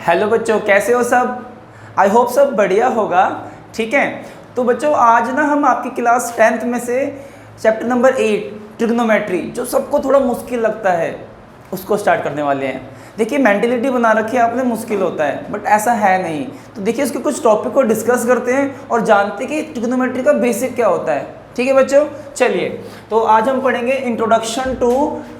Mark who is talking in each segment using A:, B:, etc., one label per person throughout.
A: Hello बच्चों, कैसे हो सब? आई होप सब बढ़िया होगा। ठीक है, तो बच्चों आज ना हम आपकी क्लास 10th में से चैप्टर नंबर 8 ट्रिग्नोमेट्री, जो सबको थोड़ा मुश्किल लगता है, उसको स्टार्ट करने वाले हैं। देखिए मेंटलिटी बना रखी है आपने मुश्किल होता है, बट ऐसा है नहीं। तो देखिए उसके कुछ टॉपिक को डिस्कस करते हैं और जानते हैं कि ट्रिग्नोमेट्री का बेसिक क्या होता है। ठीक है बच्चों, चलिए तो आज हम पढ़ेंगे इंट्रोडक्शन टू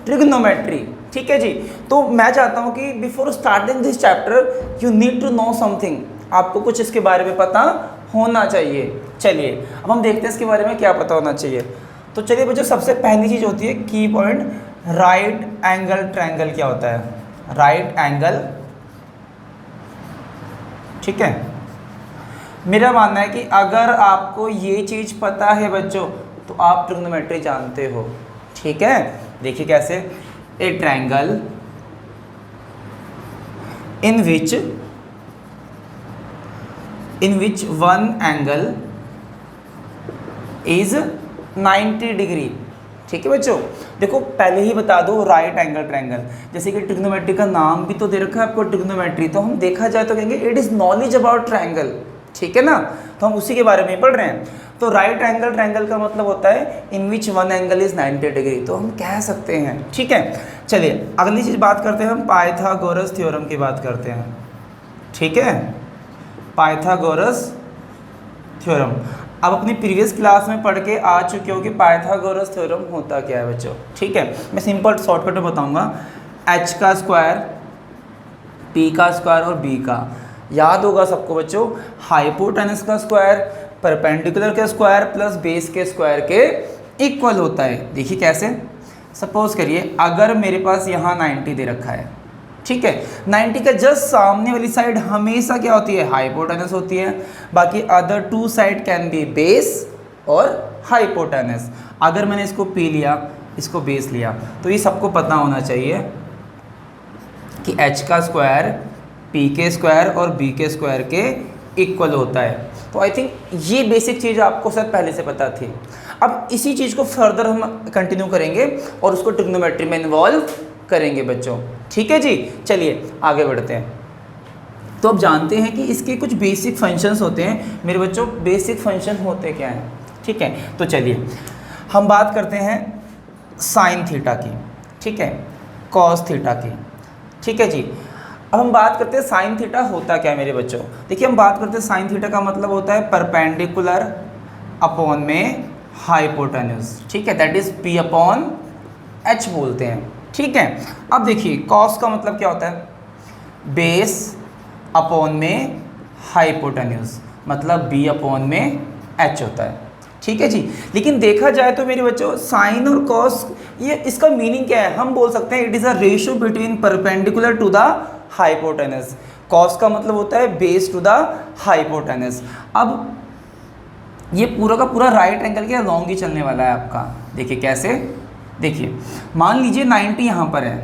A: ट्रिग्नोमेट्री। ठीक है जी। तो मैं चाहता हूँ कि before starting this chapter you need to know something, आपको कुछ इसके बारे में पता होना चाहिए। चलिए अब हम देखते हैं इसके बारे में क्या पता होना चाहिए। तो चलिए बच्चों, सबसे पहली चीज़ होती है की पॉइंट, राइट एंगल ट्रायंगल क्या होता है? राइट एंगल, ठीक है, मेरा मानना है कि अगर आपको ये चीज़ पता है बच्चों तो आप ट्रिग्नोमेट्री जानते हो। ठीक है, देखिए कैसे, ए triangle in which one angle is 90 degree. ठीक है बच्चों, देखो पहले ही बता दो राइट एंगल ट्रायंगल, जैसे कि ट्रिग्नोमेट्री का नाम भी तो दे रखा है आपको ट्रिग्नोमेट्री, तो हम देखा जाए तो कहेंगे it is knowledge about triangle. ठीक है ना, तो हम उसी के बारे में पढ़ रहे हैं। तो राइट एंगल ट्रायंगल का मतलब होता है in which one angle is 90 degree, तो हम कह सकते हैं। ठीक है, चलिए अगली चीज़ बात करते हैं, हम पाइथागोरस थ्योरम की बात करते हैं। ठीक है, पाइथागोरस थ्योरम, अब अपनी प्रीवियस क्लास में पढ़ के आ चुके हो कि पाइथागोरस थ्योरम होता क्या है बच्चों। ठीक है, मैं सिंपल शॉर्टकट में बताऊंगा। h का स्क्वायर, p का स्क्वायर और b का, याद होगा सबको बच्चों, हाइपोटेनस का स्क्वायर परपेंडिकुलर के स्क्वायर प्लस बेस के स्क्वायर के इक्वल होता है। देखिए कैसे, सपोज करिए अगर मेरे पास यहाँ 90 दे रखा है, ठीक है, 90 का जस्ट सामने वाली साइड हमेशा क्या होती है? हाइपोटेनस होती है। बाकी other two side can be base और हाइपोटेनस। अगर मैंने इसको p लिया, इसको बेस लिया, तो ये सबको पता होना चाहिए कि h का स्क्वायर p के स्क्वायर और b के स्क्वायर के इक्वल होता है। तो आई थिंक ये बेसिक चीज़ आपको शायद पहले से पता थी। अब इसी चीज़ को फर्दर हम कंटिन्यू करेंगे और उसको ट्रिग्नोमेट्री में इन्वॉल्व करेंगे बच्चों। ठीक है जी, चलिए आगे बढ़ते हैं। तो अब जानते हैं कि इसके कुछ बेसिक फंक्शंस होते हैं मेरे बच्चों। बेसिक फंक्शन होते क्या हैं? ठीक है, तो चलिए हम बात करते हैं साइन थीटा की, ठीक है, कॉस थीटा की। ठीक है जी, अब हम बात करते हैं साइन थीटा होता क्या है मेरे बच्चों। देखिए हम बात करते हैं साइन थीटा का मतलब होता है परपेंडिकुलर अपॉन में हाइपोटेन्यूज। ठीक है, that is p upon h बोलते हैं। ठीक है, अब देखिए कॉस का मतलब क्या होता है? बेस अपॉन में हाइपोटेन्यूज, मतलब b अपॉन में h होता है। ठीक है जी, लेकिन देखा जाए तो मेरे बच्चों साइन और कॉस, ये इसका मीनिंग क्या है? हम बोल सकते हैं it is a ratio between perpendicular to the hypotenuse. Cos का मतलब होता है बेस टू द हाइपोटेनस। अब ये पूरा का पूरा राइट एंगल के लॉन्ग ही चलने वाला है आपका। देखिए कैसे, देखिए मान लीजिए 90 यहाँ पर है,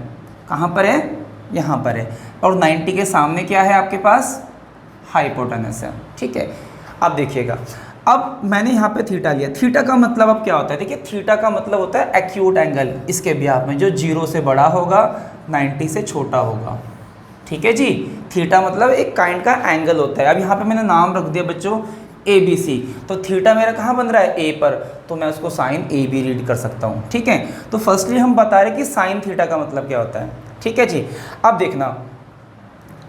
A: कहाँ पर है? यहाँ पर है, और 90 के सामने क्या है आपके पास? हाइपोटेनस है। ठीक है, अब देखिएगा, अब मैंने यहाँ पे थीटा लिया। थीटा का मतलब अब क्या होता है? देखिए थीटा का मतलब होता है एक्यूट एंगल, इसके बिहाफ में जो 0 से बड़ा होगा 90 से छोटा होगा। ठीक है जी, थीटा मतलब एक काइंड का एंगल होता है। अब यहाँ पे मैंने नाम रख दिया बच्चों ABC, तो थीटा मेरा कहाँ बन रहा है? A पर, तो मैं उसको साइन AB रीड कर सकता हूँ। ठीक है, तो फर्स्टली हम बता रहे कि साइन थीटा का मतलब क्या होता है। ठीक है जी, अब देखना,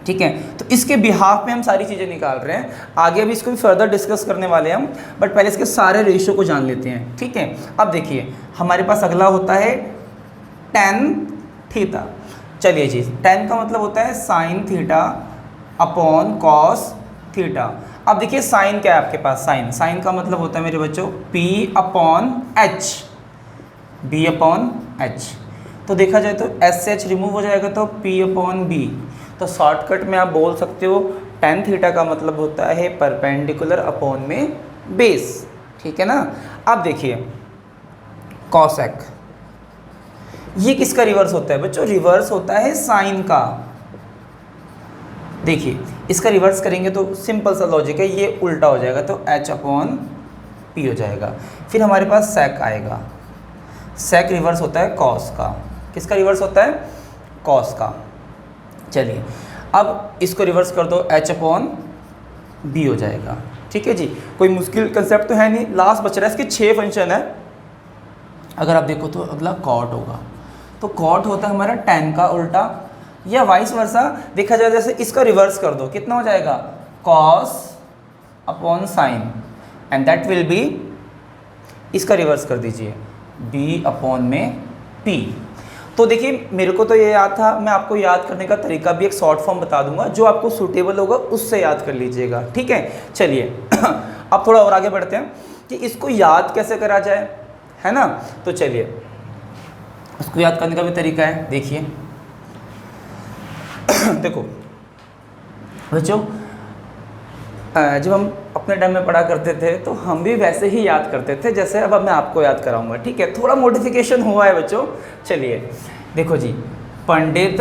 A: ठीक है, तो इसके बिहाफ में हम सारी चीज़ें निकाल रहे हैं। आगे अभी इसको भी फर्दर डिस्कस करने वाले हैं हम, बट पहले इसके सारे रेशियो को जान लेते हैं। ठीक है, अब देखिए हमारे पास अगला होता है tan थीटा। चलिए जी, tan का मतलब होता है sine theta upon cos theta. अब देखिए साइन क्या है आपके पास? साइन, साइन का मतलब होता है मेरे बच्चों p upon h, b upon h। तो देखा जाए तो s से h रिमूव हो जाएगा तो p अपॉन b। तो शॉर्टकट में आप बोल सकते हो tan थीटा का मतलब होता है परपेंडिकुलर अपॉन में बेस। ठीक है ना, अब देखिए कॉसेक, ये किसका रिवर्स होता है बच्चों? रिवर्स होता है साइन का। देखिए इसका रिवर्स करेंगे तो सिंपल सा लॉजिक है, ये उल्टा हो जाएगा तो h अपॉन p हो जाएगा। फिर हमारे पास सेक आएगा, सेक रिवर्स होता है कॉस का। किसका रिवर्स होता है? कॉस का। चलिए अब इसको रिवर्स कर दो, h अपॉन b हो जाएगा। ठीक है जी, कोई मुश्किल कंसेप्ट तो है नहीं। लास्ट बच रहा है, इसके 6 फंक्शन है। अगर आप देखो तो अगला कॉट होगा, तो कॉट होता है हमारा tan का उल्टा, या वाइस वर्सा देखा जाए जैसे इसका रिवर्स कर दो, कितना हो जाएगा cos upon sine, and that will be, इसका रिवर्स कर दीजिए b अपॉन में p। तो देखिए मेरे को तो ये याद था, मैं आपको याद करने का तरीका भी एक शॉर्ट फॉर्म बता दूंगा, जो आपको सूटेबल होगा उससे याद कर लीजिएगा। ठीक है, चलिए अब थोड़ा और आगे बढ़ते हैं कि इसको याद कैसे करा जाए, है ना। तो चलिए उसको याद करने का भी तरीका है, देखिए देखो बच्चों, जब हम अपने टाइम में पढ़ा करते थे तो हम भी वैसे ही याद करते थे जैसे अब मैं आपको याद कराऊंगा। ठीक है, थोड़ा मॉडिफिकेशन हुआ है बच्चों। चलिए देखो जी, पंडित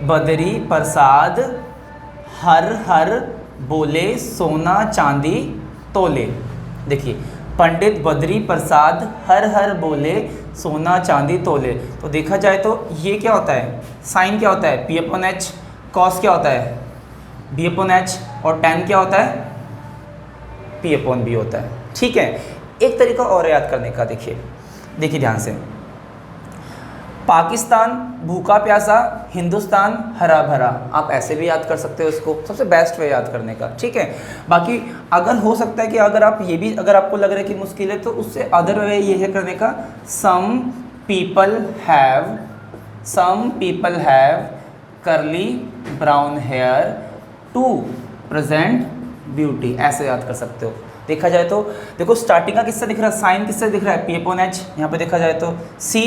A: बदरी प्रसाद हर हर बोले सोना चांदी तोले। देखिए पंडित बदरी प्रसाद हर हर बोले सोना चांदी तोले, तो देखा जाए तो ये क्या होता है, साइन क्या होता है p अपॉन एच, कॉस क्या होता है b अपॉन एच, और tan क्या होता है p अपॉन b होता है। ठीक है, एक तरीका और याद करने का, देखिए देखिए ध्यान से, पाकिस्तान भूखा प्यासा, हिंदुस्तान हरा भरा, आप ऐसे भी याद कर सकते हो इसको, सबसे बेस्ट वे याद करने का। ठीक है, बाकी अगर हो सकता है कि अगर आप ये भी, अगर आपको लग रहा है कि मुश्किल है, तो उससे अदर वे ये है करने का, some people have curly brown hair to present beauty, ऐसे याद कर सकते हो। देखा जाए तो देखो स्टार्टिंग का किससे दिख रहा है, साइन किससे दिख रहा है p अपॉन एच, यहाँ पे देखा जाए तो c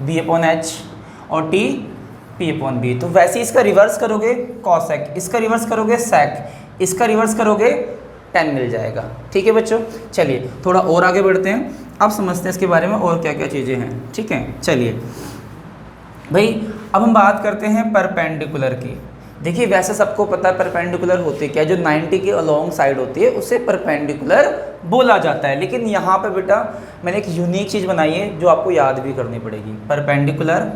A: b अपॉन एच और t p अपॉन b। तो वैसे ही इसका रिवर्स करोगे कॉसेक, इसका रिवर्स करोगे सेक, इसका रिवर्स करोगे tan मिल जाएगा। ठीक है बच्चों, चलिए थोड़ा और आगे बढ़ते हैं, अब समझते हैं इसके बारे में और क्या क्या चीज़ें हैं। ठीक है, चलिए भाई अब हम बात करते हैं परपेंडिकुलर की। देखिए वैसे सबको पता है परपेंडिकुलर होती है क्या, जो 90 के अलोंग साइड होती है उसे परपेंडिकुलर बोला जाता है। लेकिन यहाँ पे बेटा मैंने एक यूनिक चीज़ बनाई है जो आपको याद भी करनी पड़ेगी। परपेंडिकुलर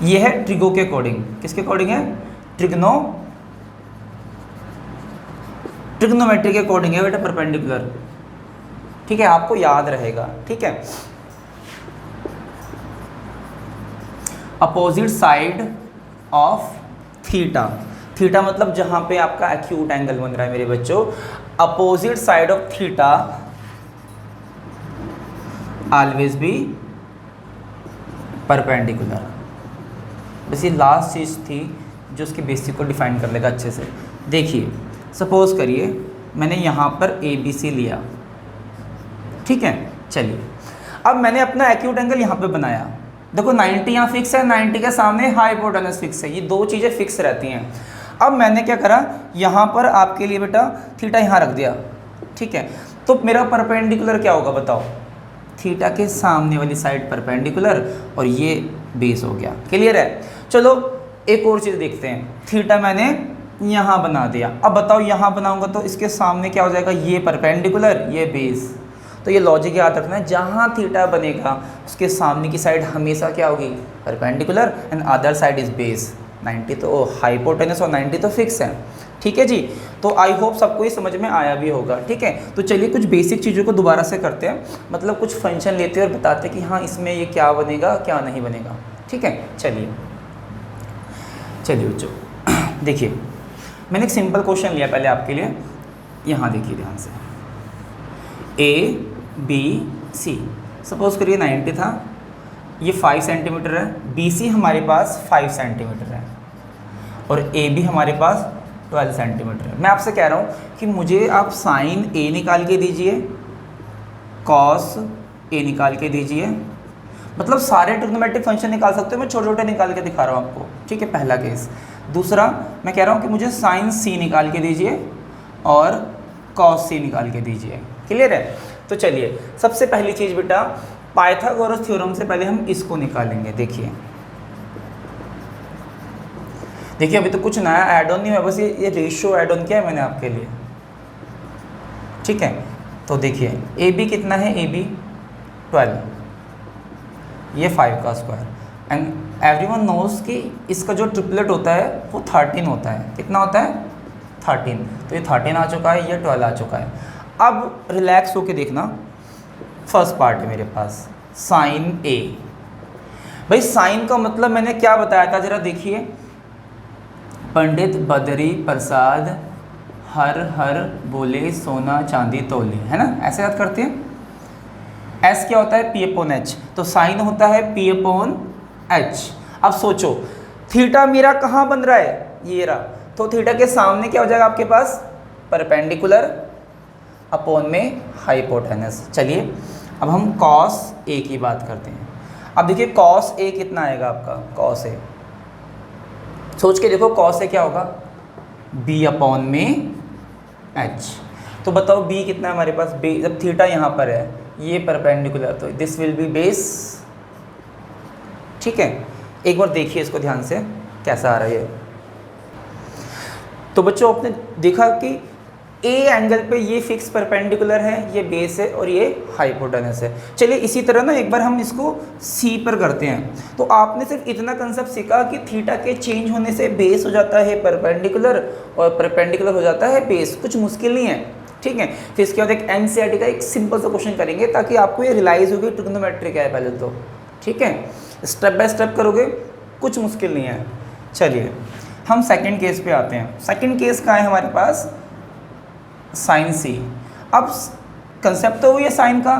A: ये है ट्रिगो के अकॉर्डिंग, किसके अकॉर्डिंग है, ट्रिग्नोमेट्री के अकॉर्डिंग है बेटा परपेंडिकुलर। ठीक है, आपको याद रहेगा। ठीक है, opposite side of theta, theta मतलब जहां पे आपका एक्यूट एंगल बन रहा है मेरे बच्चों, opposite side of theta always be perpendicular. बस ये लास्ट चीज़ थी जो उसके बेसिक को डिफाइन कर लेगा अच्छे से। देखिए सपोज करिए मैंने यहाँ पर ए बी सी लिया, ठीक है, चलिए अब मैंने अपना एक्यूट एंगल यहाँ पे बनाया। देखो 90 यहाँ फिक्स है, 90 के सामने हाइपोटेनस फिक्स है, ये दो चीज़ें फिक्स रहती हैं। अब मैंने क्या करा, यहाँ पर आपके लिए बेटा थीटा यहाँ रख दिया। ठीक है, तो मेरा परपेंडिकुलर क्या होगा बताओ, थीटा के सामने वाली साइड परपेंडिकुलर और ये बेस हो गया। क्लियर है, चलो एक और चीज़ देखते हैं। थीटा मैंने यहाँ बना दिया, अब बताओ यहाँ बनाऊंगा तो इसके सामने क्या हो जाएगा, ये परपेंडिकुलर ये बेस। तो ये लॉजिक याद रखना है, जहाँ थीटा बनेगा उसके सामने की साइड हमेशा क्या होगी, perpendicular, and other side is base. 90 तो हाइपोटेनस और 90 तो फिक्स है। ठीक है जी, तो आई होप सबको ये समझ में आया भी होगा। ठीक है, तो चलिए कुछ बेसिक चीज़ों को दोबारा से करते हैं, मतलब कुछ फंक्शन लेते हैं और बताते हैं कि हाँ इसमें ये क्या बनेगा क्या नहीं बनेगा। ठीक है, चलिए बच्चों देखिए मैंने एक सिंपल क्वेश्चन लिया पहले आपके लिए, यहाँ देखिए ध्यान से, ए बी सी, सपोज करिए 90 था, ये 5 सेंटीमीटर है, बी सी हमारे पास 5 सेंटीमीटर है और ए बी हमारे पास 12 सेंटीमीटर है। मैं आपसे कह रहा हूँ कि मुझे आप साइन ए निकाल के दीजिए, कॉस ए निकाल के दीजिए, मतलब सारे ट्रिग्नोमेट्रिक फंक्शन निकाल सकते हो, मैं छोटे छोटे निकाल के दिखा रहा हूँ आपको। ठीक है, पहला केस। दूसरा मैं कह रहा हूँ कि मुझे साइन सी निकाल के दीजिए और कॉस सी निकाल के दीजिए। क्लियर है, तो चलिए सबसे पहली चीज़ बेटा पाइथागोरस थ्योरम से पहले हम इसको निकालेंगे। देखिए अभी तो कुछ नया ऐड ऑन नहीं हुआ, बस ये रेशियो ऐड ऑन किया है मैंने आपके लिए। ठीक है, तो देखिए ए बी कितना है, ए बी 12, ये 5 का स्क्वायर, एंड एवरीवन नोज कि इसका जो ट्रिपलेट होता है वो 13 होता है। कितना होता है? 13। तो ये 13 आ चुका है, ये 12 आ चुका है। अब रिलैक्स होके देखना, फर्स्ट पार्ट है मेरे पास साइन ए। भाई साइन का मतलब मैंने क्या बताया था, जरा देखिए। पंडित बदरी प्रसाद हर हर बोले सोना चांदी तोले, है ना, ऐसे याद करते हैं। एस क्या होता है? पी अपॉन एच, तो साइन होता है पी अपॉन एच। अब सोचो थीटा मेरा कहाँ बन रहा है? ये रहा। तो थीटा के सामने क्या हो जाएगा आपके पास? परपेंडिकुलर अपॉन में हाइपोटेनस। चलिए अब हम कॉस ए की बात करते हैं। अब देखिए कॉस ए कितना आएगा आपका? कॉस ए, सोच के देखो कॉस ए क्या होगा? बी अपॉन में एच। तो बताओ बी कितना है हमारे पास? बी, जब थीटा यहाँ पर है, ये परपेंडिकुलर, तो दिस विल बी बेस। ठीक है, एक बार देखिए इसको ध्यान से कैसा आ रहा है ये। तो बच्चों आपने देखा कि ए एंगल पे ये फिक्स परपेंडिकुलर है, ये बेस है और ये हाइपोटेनस है। चलिए इसी तरह ना एक बार हम इसको सी पर करते हैं। तो आपने सिर्फ इतना कंसेप्ट सीखा कि थीटा के चेंज होने से बेस हो जाता है परपेंडिकुलर और परपेंडिकुलर हो जाता है बेस। कुछ मुश्किल नहीं है, ठीक है। फिर इसके बाद एक एनसीईआरटी का एक सिंपल सा क्वेश्चन करेंगे ताकि आपको ये रियलाइज होगी ट्रिग्नोमेट्री क्या है पहले तो, ठीक है। स्टेप बाय स्टेप करोगे, कुछ मुश्किल नहीं है। चलिए हम सेकंड केस पे आते हैं। सेकंड केस का है हमारे पास साइन सी। अब कंसेप्ट तो हुई है साइन का,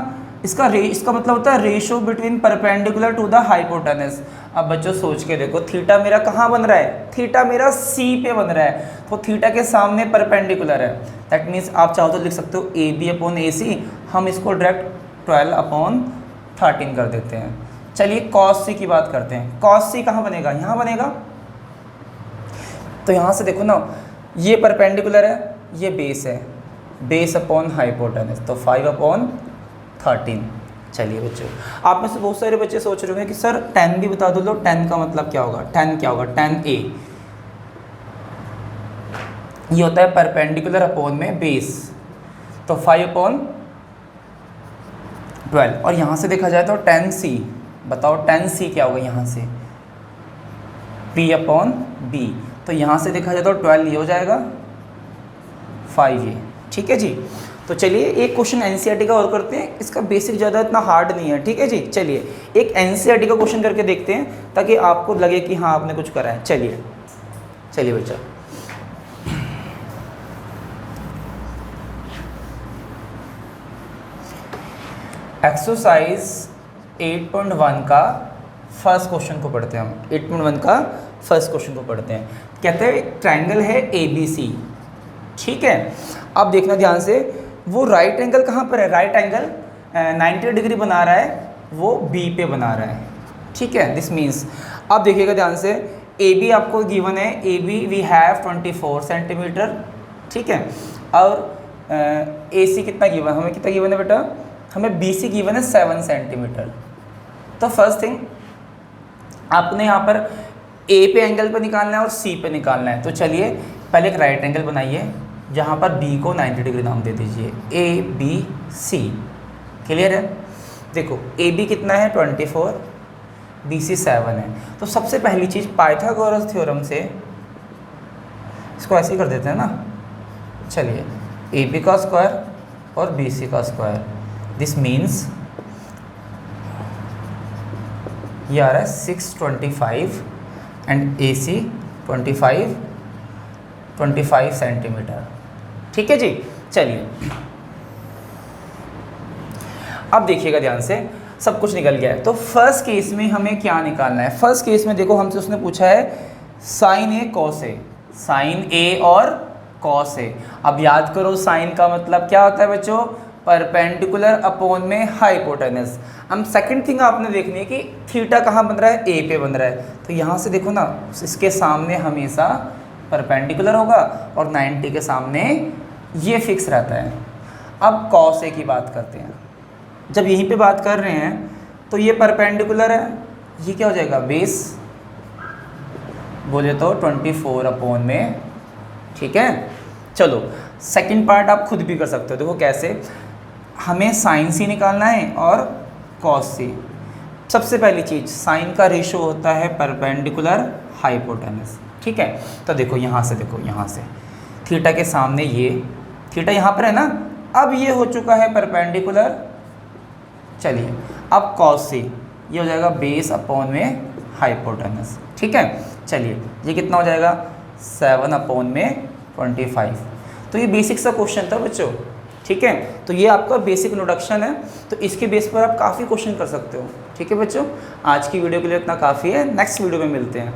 A: इसका मतलब होता है ratio between perpendicular to the hypotenuse. अब बच्चों सोच के देखो, थीटा मेरा कहाँ बन रहा है? थीटा मेरा सी पे बन रहा है, तो थीटा के सामने परपेंडिकुलर है। दैट मीन्स आप चाहो तो लिख सकते हो ए बी अपॉन ए सी। हम इसको डायरेक्ट 12 अपॉन 13 कर देते हैं। चलिए कॉस सी की बात करते हैं। कॉस सी कहाँ बनेगा? यहाँ बनेगा। तो यहाँ से देखो ना, ये परपेंडिकुलर है, ये बेस है, बेस अपॉन हाइपोटेनस, तो 5 अपॉन 13। चलिए बच्चों, आप में से बहुत सारे बच्चे सोच रहे होंगे कि सर 10 भी बता दो। लो 10 का मतलब क्या होगा? 10 क्या होगा? 10a, ये होता है परपेंडिकुलर अपॉन में बेस, तो 5 अपॉन 12। और यहाँ से देखा जाए तो 10c, बताओ 10c क्या होगा? यहाँ से p अपॉन b, तो यहाँ से देखा जाए तो 12 ये हो जाएगा, 5 ये, ठीक है जी। तो चलिए एक क्वेश्चन एनसीईआरटी का और करते हैं, इसका बेसिक ज़्यादा इतना हार्ड नहीं है, ठीक है जी। चलिए एक एनसीईआरटी का क्वेश्चन करके देखते हैं ताकि आपको लगे कि हाँ आपने कुछ करा है। चलिए चलिए बच्चा, एक्सरसाइज 8.1 का फर्स्ट क्वेश्चन को पढ़ते हैं हम। 8.1 का फर्स्ट क्वेश्चन को पढ़ते हैं। कहते हैं ट्रायंगल है ABC, ठीक है। अब देखना ध्यान से, वो राइट एंगल कहाँ पर है? राइट एंगल 90 डिग्री बना रहा है, वो B पे बना रहा है, ठीक है। दिस मीन्स, अब देखिएगा ध्यान से, AB आपको गिवन है, AB वी हैव 24 सेंटीमीटर, ठीक है। और AC कितना गिवन, हमें कितना गिवन है बेटा? हमें BC गिवन है 7 सेंटीमीटर। तो फर्स्ट थिंग आपने यहाँ पर A पे एंगल पर निकालना है और C पे निकालना है। तो चलिए पहले एक राइट एंगल बनाइए जहाँ पर B को 90 डिग्री नाम दे दीजिए, ABC, क्लियर है। देखो AB कितना है? 24, BC 7 है। तो सबसे पहली चीज़ पाइथागोरस थ्योरम से इसको ऐसे ही कर देते हैं ना। चलिए AB का स्क्वायर और BC का स्क्वायर, दिस मीन्स ये आ रहा है 625 एंड AC 25 सेंटीमीटर, ठीक है जी। चलिए अब देखिएगा ध्यान से, सब कुछ निकल गया है। तो फर्स्ट केस में हमें क्या निकालना है? फर्स्ट केस में देखो हमसे उसने पूछा है sign A cos A, sign ए और कॉस ए। अब याद करो साइन का मतलब क्या होता है बच्चों? परपेंडिकुलर अपॉन में हाइपोटेनस। अब सेकंड थिंग आपने देखनी है कि थीटा कहाँ बन रहा है? ए पे बन रहा है। तो यहाँ से देखो ना, इसके सामने हमेशा परपेंडिकुलर होगा और 90 के सामने ये फिक्स रहता है। अब कॉस ए की बात करते हैं। जब यहीं पे बात कर रहे हैं तो ये परपेंडिकुलर है, ये क्या हो जाएगा? बेस, बोले तो 24 अपॉन में, ठीक है। चलो सेकंड पार्ट आप खुद भी कर सकते हो। देखो कैसे, हमें साइन सी निकालना है और कॉस सी। सबसे पहली चीज़ साइन का रेशो होता है परपेंडिकुलर हाइपोटेनस, ठीक है। तो देखो यहाँ से, देखो यहाँ से थीटा के सामने ये थीटा यहाँ पर है ना, अब ये हो चुका है परपेंडिकुलर। चलिए अब कॉस से ये हो जाएगा बेस अपॉन में हाइपोटेनस, ठीक है। चलिए ये कितना हो जाएगा 7 अपॉन में 25। तो ये बेसिक सा क्वेश्चन था बच्चों, ठीक है। तो ये आपका बेसिक इंट्रोडक्शन है, तो इसके बेस पर आप काफ़ी क्वेश्चन कर सकते हो, ठीक है बच्चों। आज की वीडियो के लिए इतना काफ़ी है, नेक्स्ट वीडियो में मिलते हैं।